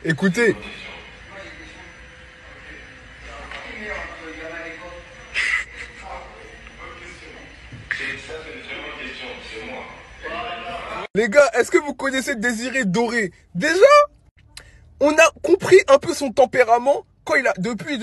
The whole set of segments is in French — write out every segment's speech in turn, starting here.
Écoutez. Les gars, est-ce que vous connaissez Désiré Doué? Déjà, on a compris un peu son tempérament. Quand il a, depuis,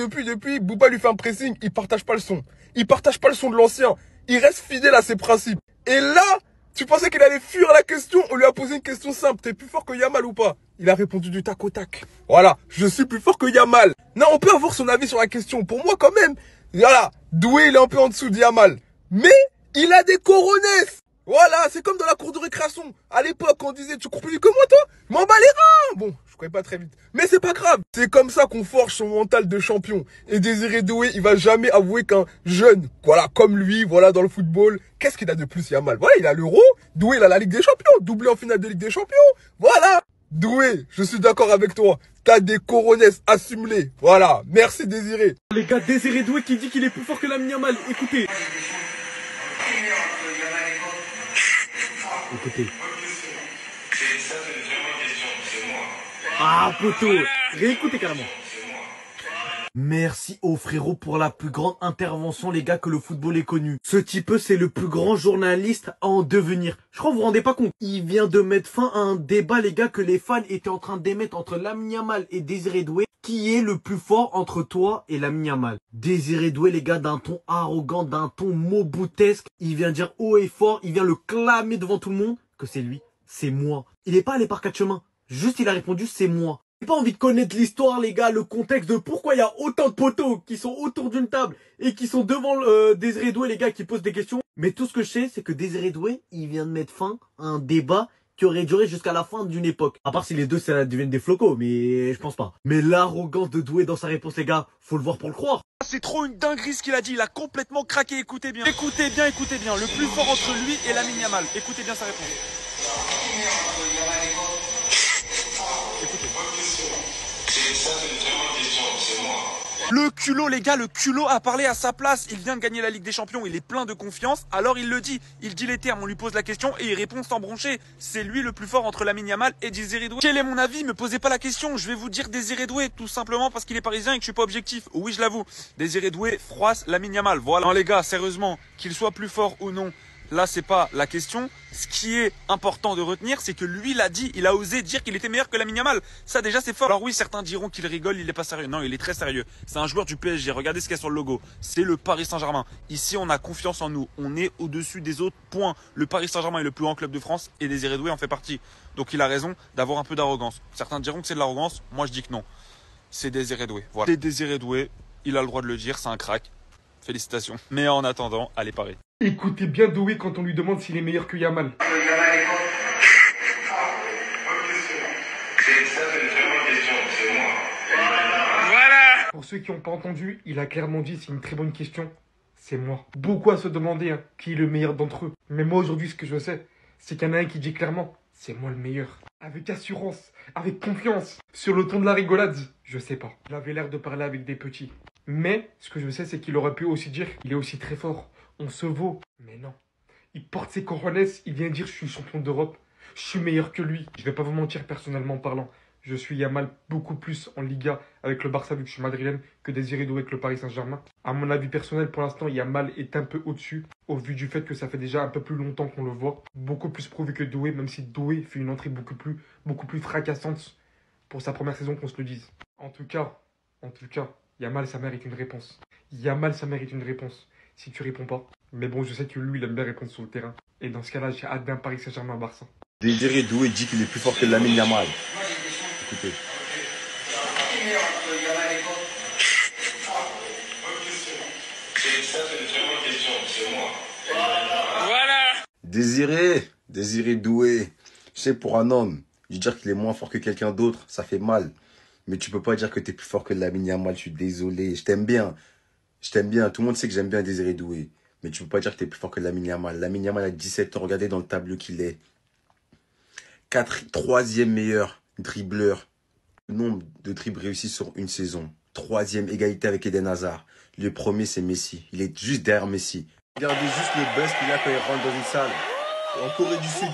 Booba lui fait un pressing, il partage pas le son. Il partage pas le son de l'ancien. Il reste fidèle à ses principes. Et là, tu pensais qu'il allait fuir la question, on lui a posé une question simple. T'es plus fort que Yamal ou pas? Il a répondu du tac au tac. Voilà, je suis plus fort que Yamal. Non, on peut avoir son avis sur la question. Pour moi, quand même, voilà, Doué, il est un peu en dessous de Yamal. Mais, il a des coronets. Voilà, c'est comme dans la cour de récréation. À l'époque, on disait, tu cours plus vite que moi, toi? M'en bats les reins. Bon, je courais pas très vite. Mais c'est pas grave. C'est comme ça qu'on forge son mental de champion. Et Désiré Doué, il va jamais avouer qu'un jeune, voilà, comme lui, voilà, dans le football, qu'est-ce qu'il a de plus, Yamal? Voilà, il a l'Euro. Doué, il a la Ligue des Champions. Doublé en finale de Ligue des Champions. Voilà. Doué, je suis d'accord avec toi. T'as des coronets, assume-les. Voilà. Merci, Désiré. Les gars, Désiré Doué qui dit qu'il est plus fort que Lamine Yamal. Écoutez. Écoutez. Ah, poteau. Réécoutez carrément. Merci au frérot pour la plus grande intervention, les gars, que le football ait connu. Ce type, c'est le plus grand journaliste à en devenir. Je crois que vous vous rendez pas compte. Il vient de mettre fin à un débat, les gars, que les fans étaient en train d'émettre entre Lamine Yamal et Désiré Doué. Qui est le plus fort entre toi et Lamine Yamal? Désiré Doué, les gars, d'un ton arrogant, d'un ton moboutesque. Il vient dire haut et fort, il vient le clamer devant tout le monde que c'est lui, c'est moi. Il est pas allé par quatre chemins. Juste, il a répondu, c'est moi. J'ai pas envie de connaître l'histoire, les gars, le contexte de pourquoi il y a autant de poteaux qui sont autour d'une table et qui sont devant Désiré Doué, les gars, qui posent des questions. Mais tout ce que je sais, c'est que Désiré Doué, il vient de mettre fin à un débat qui aurait duré jusqu'à la fin d'une époque. À part si les deux, ça deviennent des flocos, mais je pense pas. Mais l'arrogance de Doué dans sa réponse, les gars, faut le voir pour le croire. C'est trop une dinguerie ce qu'il a dit, il a complètement craqué, écoutez bien. Écoutez bien, le plus fort entre lui et Lamine Yamal. Écoutez bien sa réponse. Écoutez. Le culot, les gars, le culot a parlé à sa place. Il vient de gagner la Ligue des Champions, il est plein de confiance. Alors il le dit, il dit les termes, on lui pose la question et il répond sans broncher. C'est lui le plus fort entre Lamine Yamal et Désiré Doué. Quel est mon avis? Me posez pas la question, je vais vous dire Désiré Doué, tout simplement parce qu'il est parisien et que je suis pas objectif. Oui, je l'avoue, Désiré Doué froisse Lamine Yamal. Voilà. Non les gars, sérieusement, qu'il soit plus fort ou non, là, c'est pas la question. Ce qui est important de retenir, c'est que lui l'a dit, il a osé dire qu'il était meilleur que Lamine Yamal. Ça, déjà, c'est fort. Alors oui, certains diront qu'il rigole, il est pas sérieux. Non, il est très sérieux. C'est un joueur du PSG. Regardez ce qu'il y a sur le logo. C'est le Paris Saint-Germain. Ici, on a confiance en nous. On est au-dessus des autres. Point. Le Paris Saint-Germain est le plus grand club de France et Désiré Doué en fait partie. Donc, il a raison d'avoir un peu d'arrogance. Certains diront que c'est de l'arrogance. Moi, je dis que non. C'est Désiré Doué. Voilà. C'est Désiré Doué. Il a le droit de le dire. C'est un crack. Félicitations. Mais en attendant, allez Paris. Écoutez bien Doué quand on lui demande s'il est meilleur que Yamal. Voilà. Pour ceux qui n'ont pas entendu, il a clairement dit c'est une très bonne question. C'est moi. Beaucoup à se demander qui est le meilleur d'entre eux. Mais moi aujourd'hui ce que je sais, c'est qu'il y en a un qui dit clairement c'est moi le meilleur. Avec assurance, avec confiance, sur le ton de la rigolade. Je sais pas. Il avait l'air de parler avec des petits. Mais ce que je sais c'est qu'il aurait pu aussi dire il est aussi très fort. On se vaut. Mais non. Il porte ses coronets, il vient dire je suis champion d'Europe. Je suis meilleur que lui. Je vais pas vous mentir personnellement parlant. Je suis Yamal beaucoup plus en Liga avec le Barça vu que je suis madrilène que Désiré Doué avec le Paris Saint-Germain. À mon avis personnel pour l'instant Yamal est un peu au-dessus au vu du fait que ça fait déjà un peu plus longtemps qu'on le voit. Beaucoup plus prouvé que Doué même si Doué fait une entrée beaucoup plus fracassante pour sa première saison qu'on se le dise. En tout cas, Yamal ça mérite une réponse. Yamal ça mérite une réponse. Si tu réponds pas. Mais bon, je sais que lui, il aime bien répondre sur le terrain. Et dans ce cas-là, j'ai hâte d'un Paris Saint-Germain-Barça. Désiré Doué dit qu'il est plus fort que Lamine Yamal. Écoutez. Voilà. Désiré Doué. Je sais, pour un homme, lui dire qu'il est moins fort que quelqu'un d'autre, ça fait mal. Mais tu peux pas dire que t'es plus fort que Lamine Yamal, je suis désolé. Je t'aime bien. Tout le monde sait que j'aime bien Désiré Doué. Mais tu peux pas dire que t'es plus fort que Lamine Yamal. Lamine Yamal a 17 ans, regardez dans le tableau qu'il est. 3e meilleur dribbleur. Le nombre de dribbles réussis sur une saison. 3e égalité avec Eden Hazard. Le premier c'est Messi. Il est juste derrière Messi. Regardez juste le buzz qu'il a quand il rentre dans une salle. En Corée du Sud,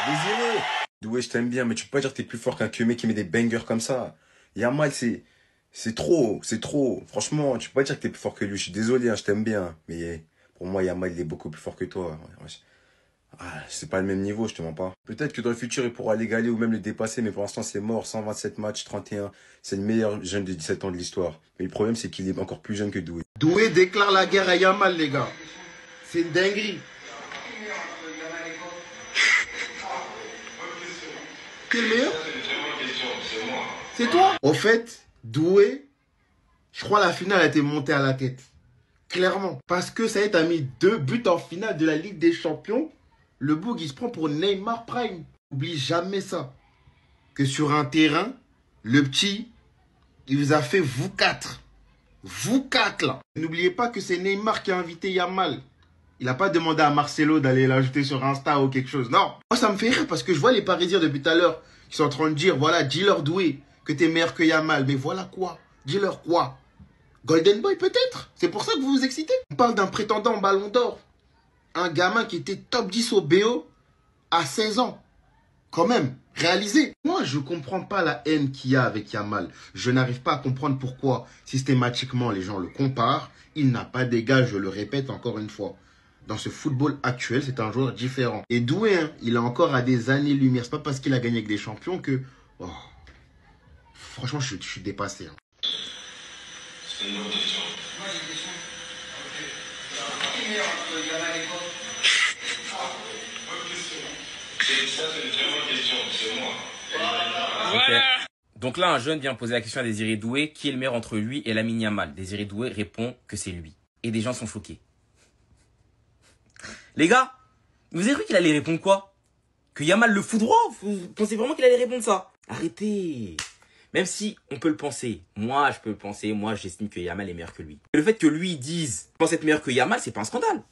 Désiré. Doué, je t'aime bien, mais tu peux pas dire que t'es plus fort qu'un Kemé qui met des bangers comme ça. Yamal, c'est trop, c'est trop. Franchement, tu peux pas dire que t'es plus fort que lui. Je suis désolé, hein, je t'aime bien. Mais pour moi, Yamal, il est beaucoup plus fort que toi. Ouais, c'est pas le même niveau, je te mens pas. Peut-être que dans le futur, il pourra l'égaler ou même le dépasser, mais pour l'instant, c'est mort. 127 matchs, 31. C'est le meilleur jeune de 17 ans de l'histoire. Mais le problème, c'est qu'il est encore plus jeune que Doué. Doué déclare la guerre à Yamal, les gars. C'est une dinguerie. Qui est le meilleur? C'est toi? Au fait, Doué, je crois la finale a été montée à la tête. Clairement. Parce que ça y est, t'as mis 2 buts en finale de la Ligue des Champions. Le Boug, il se prend pour Neymar Prime. N'oublie jamais ça. Que sur un terrain, le petit, il vous a fait vous quatre. Vous quatre, là. N'oubliez pas que c'est Neymar qui a invité Yamal. Il n'a pas demandé à Marcelo d'aller l'ajouter sur Insta ou quelque chose. Non. Moi, ça me fait rire parce que je vois les Parisiens depuis tout à l'heure qui sont en train de dire, voilà, dis-leur Doué que t'es meilleur que Yamal. Mais voilà quoi? Dis-leur quoi? Golden Boy peut-être? C'est pour ça que vous vous excitez? On parle d'un prétendant au Ballon d'Or. Un gamin qui était top 10 au BO à 16 ans. Quand même, réalisé. Moi, je comprends pas la haine qu'il y a avec Yamal. Je n'arrive pas à comprendre pourquoi systématiquement les gens le comparent. Il n'a pas d'égal, je le répète encore une fois. Dans ce football actuel, c'est un joueur différent. Et Doué, hein, il est encore à des années-lumière. C'est pas parce qu'il a gagné avec des champions que... Oh, franchement, je suis dépassé. Hein. C'est une bonne question. Moi, j'ai une question. Qui est meilleur entre Yamal et quoi? Bonne question. Ça, c'est une très bonne question. C'est moi. Voilà. Donc là, un jeune vient poser la question à Désiré Doué, qui est le meilleur entre lui et Lamine Yamal. Désiré Doué répond que c'est lui. Et des gens sont choqués. Les gars, vous avez cru qu'il allait répondre quoi? Que Yamal le fout droit? Vous pensez vraiment qu'il allait répondre ça? Arrêtez. Même si on peut le penser, moi je peux le penser, moi j'estime que Yamal est meilleur que lui. Et le fait que lui dise pense être meilleur que Yamal, c'est pas un scandale.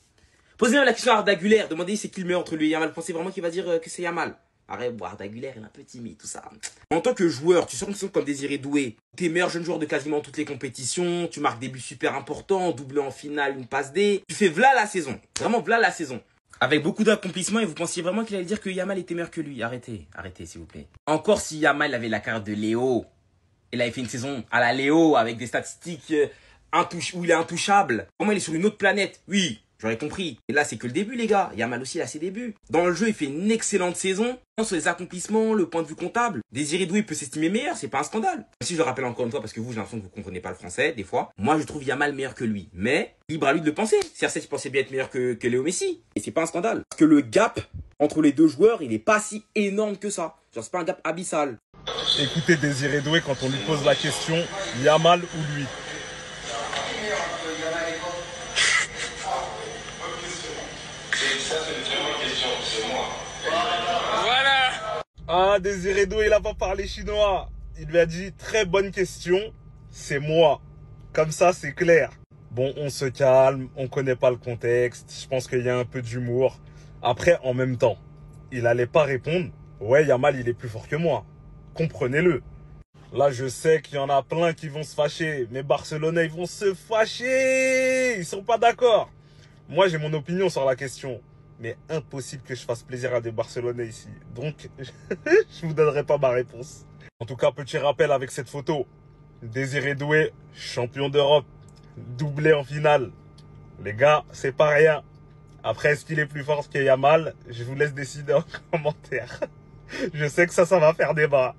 Posez-moi la question à Arda Güler, demandez c'est qui le meilleur entre lui et Yamal. Vous pensez vraiment qu'il va dire que c'est Yamal? Arrête, bon, Arda Güler il est un peu timide, tout ça. En tant que joueur, tu sors comme Désiré Doué, t'es meilleur jeune joueur de quasiment toutes les compétitions, tu marques des buts super importants, doublé en finale, une passe D. Tu fais v'là la saison, vraiment v'là la saison. Avec beaucoup d'accomplissements et vous pensiez vraiment qu'il allait dire que Yamal était meilleur que lui. Arrêtez, arrêtez s'il vous plaît. Encore si Yamal avait la carte de Léo, il avait fait une saison à la Léo avec des statistiques où il est intouchable. Comment il est sur une autre planète? Oui, j'aurais compris. Et là, c'est que le début, les gars. Yamal aussi, il a ses débuts. Dans le jeu, il fait une excellente saison. Sur les accomplissements, le point de vue comptable, Désiré Doué peut s'estimer meilleur, c'est pas un scandale. Si je le rappelle encore une fois, parce que vous, j'ai l'impression que vous comprenez pas le français, des fois. Moi, je trouve Yamal meilleur que lui. Mais, libre à lui de le penser. CR7, il pensait bien être meilleur que Léo Messi. Et c'est pas un scandale. Parce que le gap entre les deux joueurs, il est pas si énorme que ça. Genre, c'est pas un gap abyssal. Écoutez Désiré Doué quand on lui pose la question, Yamal ou lui? Ça, c'est une très bonne question. C'est moi. Voilà. Ah, Désiré Doué, il a pas parlé chinois. Il lui a dit, très bonne question, c'est moi. Comme ça, c'est clair. Bon, on se calme, on connaît pas le contexte. Je pense qu'il y a un peu d'humour. Après, en même temps, il allait pas répondre. Ouais, Yamal, il est plus fort que moi. Comprenez-le. Là, je sais qu'il y en a plein qui vont se fâcher. Mais Barcelonais, ils vont se fâcher. Ils sont pas d'accord. Moi, j'ai mon opinion sur la question. Mais impossible que je fasse plaisir à des Barcelonais ici. Donc, je vous donnerai pas ma réponse. En tout cas, petit rappel avec cette photo. Désiré Doué, champion d'Europe, doublé en finale. Les gars, c'est pas rien. Après, est-ce qu'il est plus fort que Yamal? Je vous laisse décider en commentaire. Je sais que ça va faire débat.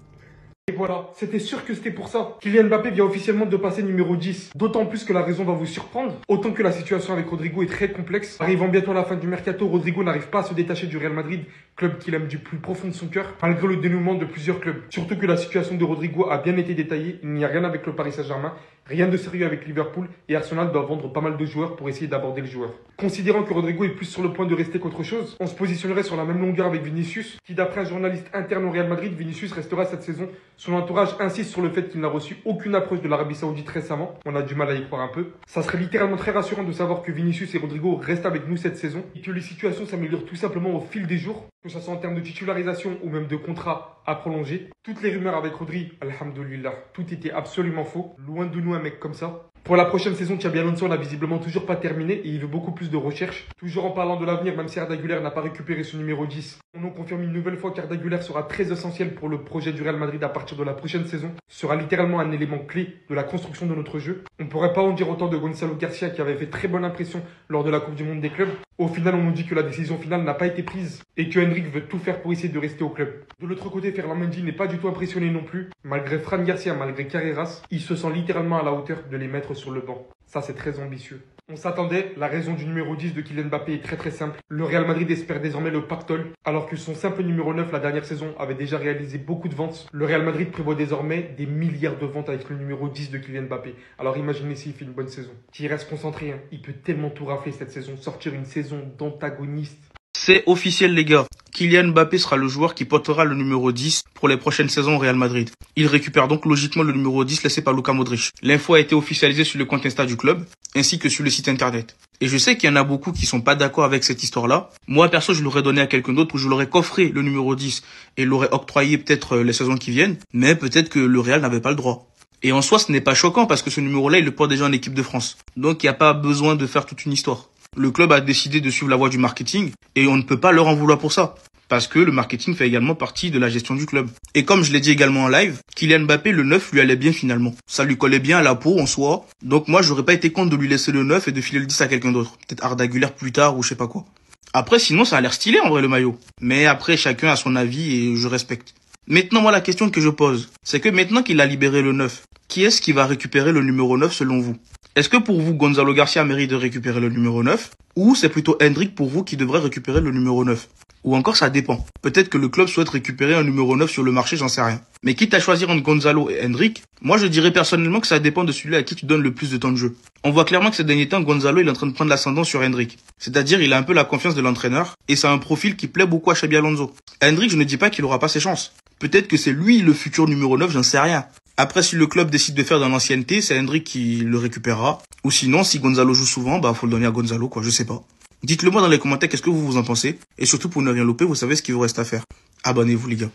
Et voilà, c'était sûr que c'était pour ça. Kylian Mbappé vient officiellement de passer numéro 10. D'autant plus que la raison va vous surprendre. Autant que la situation avec Rodrigo est très complexe. Arrivant bientôt à la fin du mercato, Rodrigo n'arrive pas à se détacher du Real Madrid, club qu'il aime du plus profond de son cœur, malgré le dénouement de plusieurs clubs. Surtout que la situation de Rodrigo a bien été détaillée. Il n'y a rien avec le Paris Saint-Germain, rien de sérieux avec Liverpool et Arsenal doit vendre pas mal de joueurs pour essayer d'aborder le joueur. Considérant que Rodrigo est plus sur le point de rester qu'autre chose, on se positionnerait sur la même longueur avec Vinicius, qui d'après un journaliste interne au Real Madrid, Vinicius restera cette saison. Son entourage insiste sur le fait qu'il n'a reçu aucune approche de l'Arabie Saoudite récemment. On a du mal à y croire un peu. Ça serait littéralement très rassurant de savoir que Vinicius et Rodrigo restent avec nous cette saison et que les situations s'améliorent tout simplement au fil des jours, que ce soit en termes de titularisation ou même de contrat à prolonger. Toutes les rumeurs avec Rodri, alhamdoulilah, tout était absolument faux. Loin de nous un mec comme ça. Pour la prochaine saison, Xabi Alonso n'a visiblement toujours pas terminé et il veut beaucoup plus de recherche. Toujours en parlant de l'avenir, même si Arda Güler n'a pas récupéré son numéro 10, on nous confirme une nouvelle fois qu'Arda Güler sera très essentiel pour le projet du Real Madrid à partir de la prochaine saison. Sera littéralement un élément clé de la construction de notre jeu. On ne pourrait pas en dire autant de Gonzalo Garcia qui avait fait très bonne impression lors de la Coupe du Monde des clubs. Au final, on nous dit que la décision finale n'a pas été prise et que Endrick veut tout faire pour essayer de rester au club. De l'autre côté, Ferland Mendy n'est pas du tout impressionné non plus. Malgré Fran Garcia, malgré Carreras, il se sent littéralement à la hauteur de les mettre sur le banc. Ça, c'est très ambitieux. On s'attendait, la raison du numéro 10 de Kylian Mbappé est très simple. Le Real Madrid espère désormais le pactole, alors que son simple numéro 9 la dernière saison avait déjà réalisé beaucoup de ventes. Le Real Madrid prévoit désormais des milliards de ventes avec le numéro 10 de Kylian Mbappé. Alors imaginez s'il fait une bonne saison. S'il reste concentré, il peut tellement tout rafler cette saison, sortir une saison d'antagoniste. C'est officiel les gars, Kylian Mbappé sera le joueur qui portera le numéro 10 pour les prochaines saisons au Real Madrid. Il récupère donc logiquement le numéro 10 laissé par Luka Modric. L'info a été officialisée sur le compte Insta du club, ainsi que sur le site internet. Et je sais qu'il y en a beaucoup qui sont pas d'accord avec cette histoire-là. Moi perso je l'aurais donné à quelqu'un d'autre ou je l'aurais coffré le numéro 10 et l'aurais octroyé peut-être les saisons qui viennent, mais peut-être que le Real n'avait pas le droit. Et en soi ce n'est pas choquant parce que ce numéro-là il le porte déjà en équipe de France. Donc il n'y a pas besoin de faire toute une histoire. Le club a décidé de suivre la voie du marketing et on ne peut pas leur en vouloir pour ça. Parce que le marketing fait également partie de la gestion du club. Et comme je l'ai dit également en live, Kylian Mbappé, le 9, lui allait bien finalement. Ça lui collait bien à la peau en soi. Donc moi, j'aurais pas été contre de lui laisser le 9 et de filer le 10 à quelqu'un d'autre. Peut-être Arda Güler plus tard ou je sais pas quoi. Après, sinon, ça a l'air stylé en vrai le maillot. Mais après, chacun a son avis et je respecte. Maintenant, moi, la question que je pose, c'est que maintenant qu'il a libéré le 9, qui est-ce qui va récupérer le numéro 9 selon vous? Est-ce que pour vous, Gonzalo Garcia mérite de récupérer le numéro 9? Ou c'est plutôt Endrick pour vous qui devrait récupérer le numéro 9? Ou encore ça dépend. Peut-être que le club souhaite récupérer un numéro 9 sur le marché, j'en sais rien. Mais quitte à choisir entre Gonzalo et Endrick, moi je dirais personnellement que ça dépend de celui à qui tu donnes le plus de temps de jeu. On voit clairement que ces derniers temps, Gonzalo il est en train de prendre l'ascendant sur Endrick. C'est-à-dire il a un peu la confiance de l'entraîneur et c'est un profil qui plaît beaucoup à Xabi Alonso. Endrick, je ne dis pas qu'il aura pas ses chances. Peut-être que c'est lui le futur numéro 9, j'en sais rien. Après, si le club décide de faire dans l'ancienneté, c'est Endrick qui le récupérera. Ou sinon, si Gonzalo joue souvent, bah faut le donner à Gonzalo, quoi, je sais pas. Dites-le moi dans les commentaires, qu'est-ce que vous en pensez. Et surtout, pour ne rien louper, vous savez ce qu'il vous reste à faire. Abonnez-vous, les gars.